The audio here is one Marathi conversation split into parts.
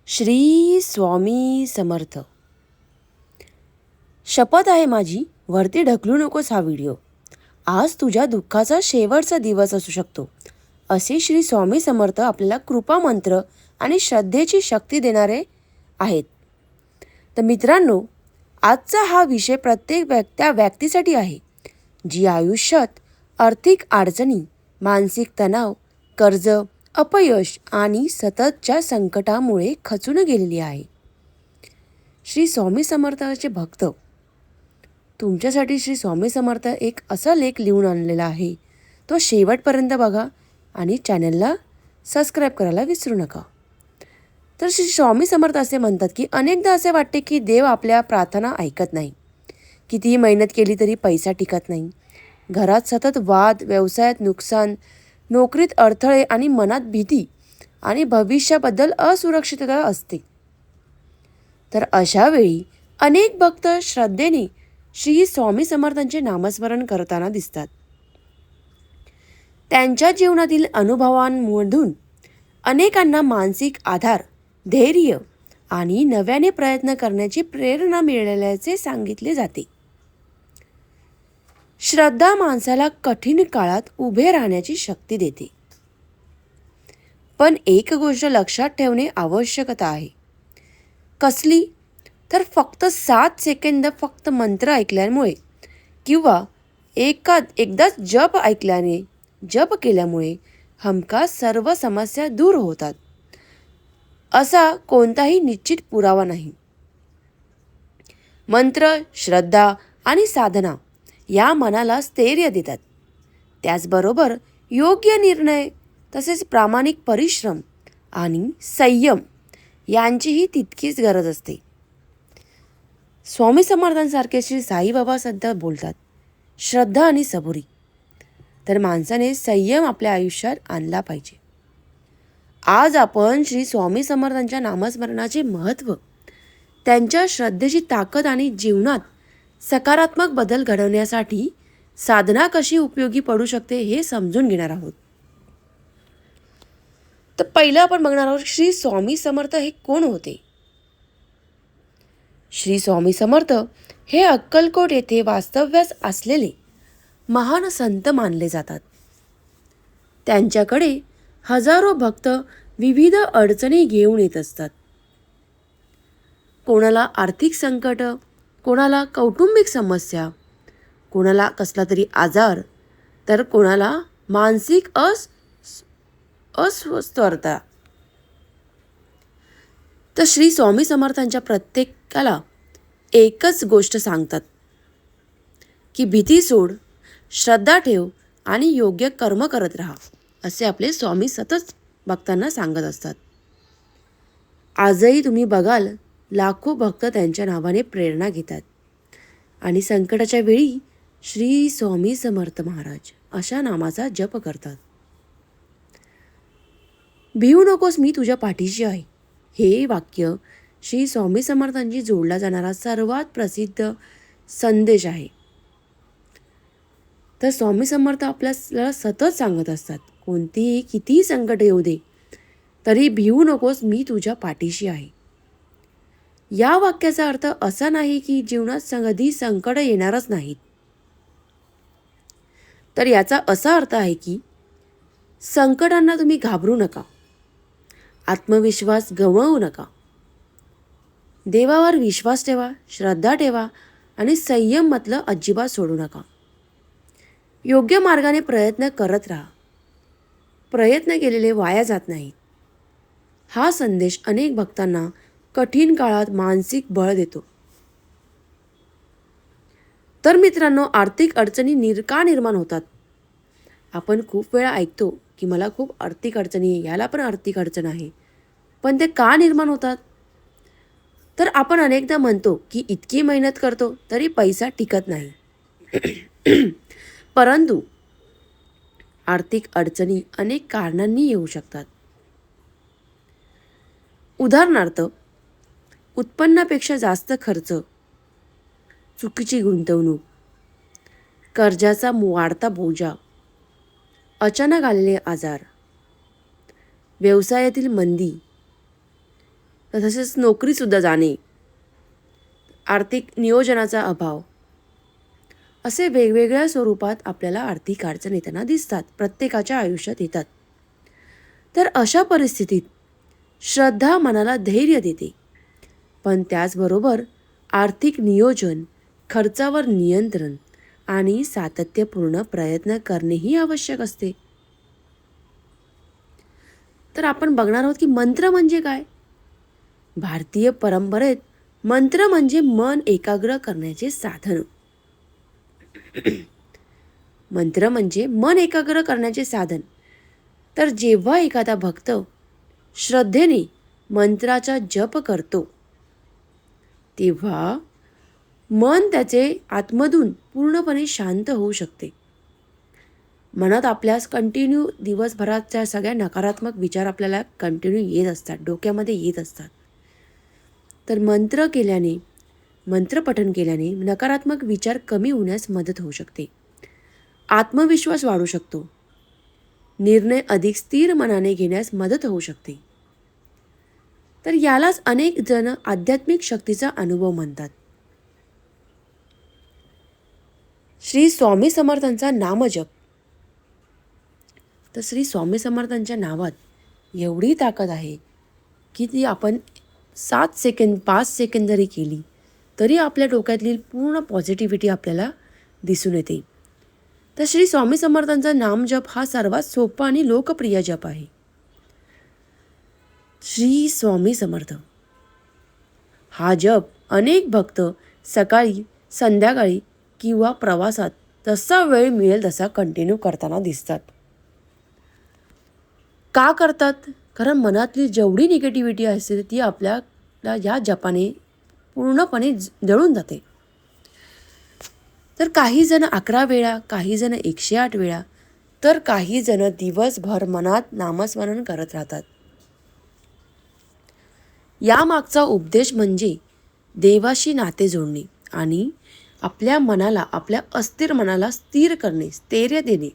श्री स्वामी समर्थ. शपथ आहे माझी, वरती ढकलू नकोस हा व्हिडिओ. आज तुझ्या दुःखाचा शेवटचा दिवस असू शकतो, असे श्री स्वामी समर्थ आपल्याला कृपा मंत्र आणि श्रद्धेची शक्ती देणारे आहेत. तर मित्रांनो, आजचा हा विषय प्रत्येक त्या व्यक्तीसाठी आहे जी आयुष्यात आर्थिक अडचणी, मानसिक तणाव, कर्ज, अपयश आणि सततच्या संकटामुळे खचून गेलेली आहे. श्री स्वामी समर्थाचे भक्त, तुमच्यासाठी श्री स्वामी समर्थ एक असा लेख लिहून आणलेला आहे. तो शेवटपर्यंत बघा आणि चॅनलला सबस्क्राईब करायला विसरू नका. तर श्री स्वामी समर्थ असे म्हणतात की अनेकदा असे वाटते की देव आपल्या प्रार्थना ऐकत नाही. कितीही मेहनत केली तरी पैसा टिकत नाही. घरात सतत वाद, व्यवसायात नुकसान, नोकरीत अडथळे आणि मनात भीती आणि भविष्याबद्दल असुरक्षितता असते. तर अशा वेळी अनेक भक्त श्रद्धेने श्री स्वामी समर्थांचे नामस्मरण करताना दिसतात. त्यांच्या जीवनातील अनुभवांमधून अनेकांना मानसिक आधार, धैर्य आणि नव्याने प्रयत्न करण्याची प्रेरणा मिळाल्याचे सांगितले जाते. श्रद्धा माणसाला कठीण काळात उभे राहण्याची शक्ती देते. पण एक गोष्ट लक्षात ठेवणे आवश्यकता आहे. कसली? तर 7 सेकंद फक्त मंत्र ऐकल्यामुळे किंवा एकदाच जप केल्यामुळे हमखास सर्व समस्या दूर होतात असा कोणताही निश्चित पुरावा नाही. मंत्र, श्रद्धा आणि साधना या मनाला स्थैर्य देतात. त्याचबरोबर योग्य निर्णय, तसेच प्रामाणिक परिश्रम आणि संयम यांचीही तितकीच गरज असते. स्वामी समर्थांसारखे श्री साईबाबा सध्या बोलतात, श्रद्धा आणि सबुरी. तर माणसाने संयम आपल्या आयुष्यात आणला पाहिजे. आज आपण श्री स्वामी समर्थांच्या नामस्मरणाचे महत्त्व, त्यांच्या श्रद्धेची ताकद आणि जीवनात सकारात्मक बदल घडवण्यासाठी साधना कशी उपयोगी पडू शकते हे समजून घेणार आहोत. तर पहिलं आपण बघणार आहोत श्री स्वामी समर्थ हे कोण होते. श्री स्वामी समर्थ हे अक्कलकोट येथे वास्तव्यास असलेले महान संत मानले जातात. त्यांच्याकडे हजारो भक्त विविध अडचणी घेऊन येत असतात. कोणाला आर्थिक संकट, कोणाला कौटुंबिक समस्या, कोणाला कसला तरी आजार, तर कोणाला मानसिक अस्वस्थता. तर श्री स्वामी समर्थांच्या प्रत्येकाला एकच गोष्ट सांगतात की भीती सोड, श्रद्धा ठेव आणि योग्य कर्म करत राहा, असे आपले स्वामी सतत भक्तांना सांगत असतात. आजही तुम्ही बघाल, लाखो भक्त त्यांच्या नावाने प्रेरणा घेतात आणि संकटाच्या वेळी श्री स्वामी समर्थ महाराज अशा नामाचा जप करतात. भिवू नकोस, मी तुझ्या पाठीशी आहे. हे वाक्य श्री स्वामी समर्थांशी जोडला जाणारा सर्वात प्रसिद्ध संदेश आहे. तर स्वामी समर्थ आपल्याला सतत सांगत असतात, कोणतीही कितीही संकट येऊ दे तरी भिवू नकोस, मी तुझ्या पाठीशी आहे. या वाक्याचा अर्थ असा नाही की जीवनात कधी संकट येणारच नाहीत. तर याचा असा अर्थ आहे की संकटांना तुम्ही घाबरू नका, आत्मविश्वास गमावू नका, देवावर विश्वास ठेवा, श्रद्धा ठेवा आणि संयम म्हटलं अजिबात सोडू नका. योग्य मार्गाने प्रयत्न करत राहा. प्रयत्न केलेले वाया जात नाहीत. हा संदेश अनेक भक्तांना कठीण काळात मानसिक बळ देतो. तर मित्रांनो, आर्थिक अडचणी का निर्माण होतात? आपण खूप वेळा ऐकतो की मला खूप आर्थिक अडचणी आहे, याला पण आर्थिक अडचण आहे. पण ते का निर्माण होतात? तर आपण अनेकदा म्हणतो की इतकी मेहनत करतो तरी पैसा टिकत नाही. परंतु आर्थिक अडचणी अनेक कारणांनी येऊ शकतात. उदाहरणार्थ, उत्पन्नापेक्षा जास्त खर्च, चुकीची गुंतवणूक, कर्जाचा वाढता बोजा, अचानक आलेले आजार, व्यवसायातील मंदी, तर तसेच नोकरीसुद्धा जाणे, आर्थिक नियोजनाचा अभाव, असे वेगवेगळ्या स्वरूपात आपल्याला आर्थिक अडचण येताना दिसतात, प्रत्येकाच्या आयुष्यात येतात. तर अशा परिस्थितीत श्रद्धा मनाला धैर्य देते, पण त्याचबरोबर आर्थिक नियोजन, खर्चावर नियंत्रण आणि सातत्यपूर्ण प्रयत्न करणेही आवश्यक असते. तर आपण बघणार आहोत की मंत्र म्हणजे काय. भारतीय परंपरेत मंत्र म्हणजे मन एकाग्र करण्याचे साधन. मंत्र म्हणजे मन एकाग्र करण्याचे साधन. तर जेव्हा एखादा भक्त श्रद्धेने मंत्राचा जप करतो तेव्हा मन त्याचे आतमधून पूर्णपणे शांत होऊ शकते. मनात आपल्यास कंटिन्यू दिवसभराच्या सगळ्या नकारात्मक विचार आपल्याला कंटिन्यू येत असतात, डोक्यामध्ये येत असतात. तर मंत्रपठण केल्याने नकारात्मक विचार कमी होण्यास मदत होऊ शकते. आत्मविश्वास वाढू शकतो. निर्णय अधिक स्थिर मनाने घेण्यास मदत होऊ शकते. तर यालाच अनेक जण आध्यात्मिक शक्तीचा अनुभव म्हणतात. श्री स्वामी समर्थांचा नामजप. तर श्री स्वामी समर्थांच्या नावात एवढी ताकद आहे की ती आपण 7 सेकंद 5 सेकंद जरी केली तरी आपल्या डोक्यातली पूर्ण पॉझिटिव्हिटी आपल्याला दिसून येते. तर श्री स्वामी समर्थांचा नामजप हा सर्वात सोपा आणि लोकप्रिय जप आहे. श्री स्वामी समर्थ हा जप अनेक भक्त सकाळी, संध्याकाळी किंवा प्रवासात जसा वेळ मिळेल तसा कंटिन्यू करताना दिसतात. का करतात? कारण मनातली जेवढी निगेटिव्हिटी असते ती आपल्याला या जपाने पूर्णपणे जळून जाते. तर काही जण 11 वेळा, काही जण 108 वेळा, तर काही जण दिवसभर मनात नामस्मरण करत राहतात. यामागचा उपदेश म्हणजे देवाशी नाते जोडणे आणि आपल्या मनाला, आपल्या अस्थिर मनाला स्थिर करणे, स्थैर्य देणे.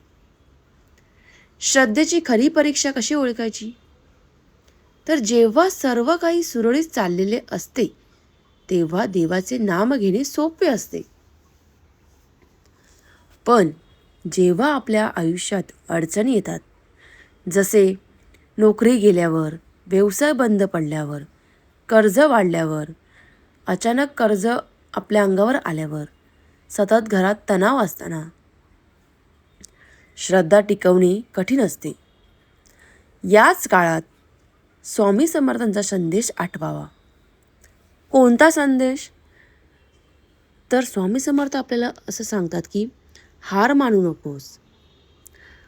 श्रद्धेची खरी परीक्षा कशी ओळखायची? तर जेव्हा सर्व काही सुरळीत चाललेले असते तेव्हा देवाचे नाम घेणे सोपे असते. पण जेव्हा आपल्या आयुष्यात अडचणी येतात, जसे नोकरी गेल्यावर, व्यवसाय बंद पडल्यावर, कर्ज वाढल्यावर, अचानक कर्ज आपल्या अंगावर आल्यावर, सतत घरात तणाव असताना श्रद्धा टिकवणे कठीण असते. याच काळात स्वामी समर्थांचा संदेश आठवावा. कोणता संदेश? तर स्वामी समर्थ आपल्याला असं सांगतात की हार मानू नकोस.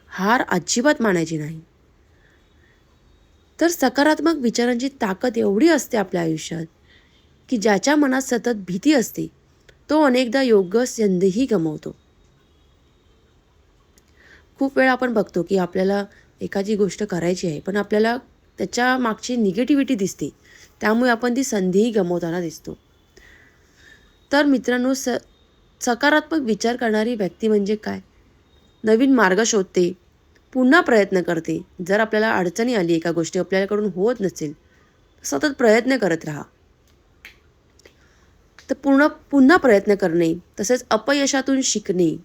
हार अजिबात मानायची नाही. तर सकारात्मक विचारांची ताकद एवढी असते आपल्या आयुष्यात की ज्याच्या मनात सतत भीती असते तो अनेकदा योग्य संधीही गमावतो. खूप वेळा आपण बघतो की आपल्याला एखादी गोष्ट करायची आहे पण आपल्याला त्याच्या मागची निगेटिव्हिटी दिसते, त्यामुळे आपण ती संधीही गमावताना दिसतो. तर मित्रांनो, सकारात्मक विचार करणारी व्यक्ती म्हणजे काय? नवीन मार्ग शोधते, पुन्हा प्रयत्न करते. जर आपल्याला अडचणी आली, एका गोष्टी आपल्याकडून होत नसेल, सतत प्रयत्न करत राहा. तर पुन्हा प्रयत्न करणे, तसेच अपयशातून शिकणे,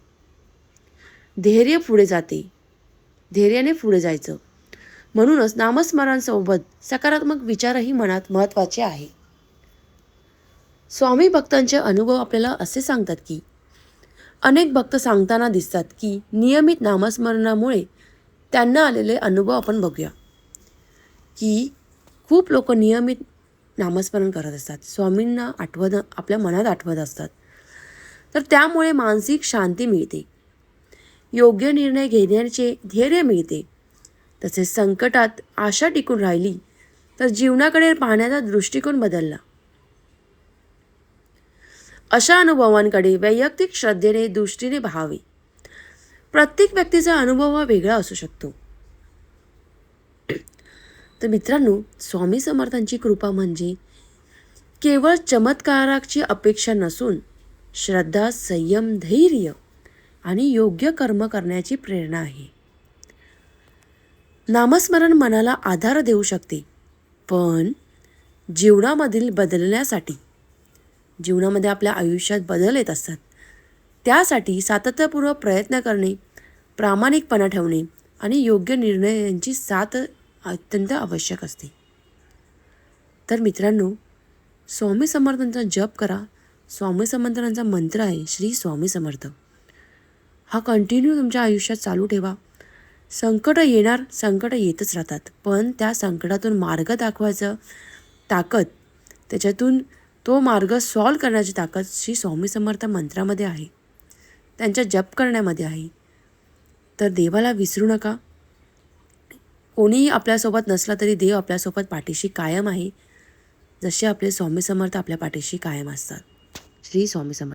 धैर्याने पुढे जायचं. म्हणूनच नामस्मरणासोबत सकारात्मक विचारही मनात महत्त्वाचे आहे. स्वामी भक्तांचे अनुभव आपल्याला असे सांगतात की अनेक भक्त सांगताना दिसतात की नियमित नामस्मरणामुळे त्यांना आलेले अनुभव आपण बघूया की खूप लोक नियमित नामस्मरण करत असतात, स्वामींना आपल्या मनात आठवत असतात. तर त्यामुळे मानसिक शांती मिळते, योग्य निर्णय घेण्याचे धैर्य मिळते. तसेच संकटात आशा टिकून राहिली तर जीवनाकडे पाहण्याचा दृष्टिकोन बदलला. अशा अनुभवांकडे वैयक्तिक श्रद्धेने दृष्टीने पाहावे. प्रत्येक व्यक्तीचा अनुभव हा वेगळा असू शकतो. तर मित्रांनो, स्वामी समर्थांची कृपा म्हणजे केवळ चमत्काराची अपेक्षा नसून श्रद्धा, संयम, धैर्य आणि योग्य कर्म करण्याची प्रेरणा आहे. नामस्मरण मनाला आधार देऊ शकते, पण जीवनामधील बदलण्यासाठी, जीवनामध्ये आपल्या आयुष्यात बदल येत असतात, त्यासाठी सातत्यपूर्वक प्रयत्न करणे, प्रामाणिकपणा ठेवणे आणि योग्य निर्णयांची साथ अत्यंत आवश्यक असते. तर मित्रांनो, स्वामी समर्थांचा जप करा. स्वामी समर्थांचा मंत्र आहे श्री स्वामी समर्थ. हा कंटिन्यू तुमच्या आयुष्यात चालू ठेवा. संकट येणार, संकट येतच राहतात, पण त्या संकटातून मार्ग दाखवायचं ताकद, त्याच्यातून तो मार्ग सॉल्व करण्याची ताकद श्री स्वामी समर्थ मंत्रामध्ये आहे, त्यांच्या जप करण्यामध्ये आहे. तर देवाला विसरू नका. कोणीही आपल्यासोबत नसला तरी देव आपल्यासोबत पाठीशी कायम आहे, जसे आपले स्वामी समर्थ आपल्या पाठीशी कायम असतात. श्री स्वामी समर्थ.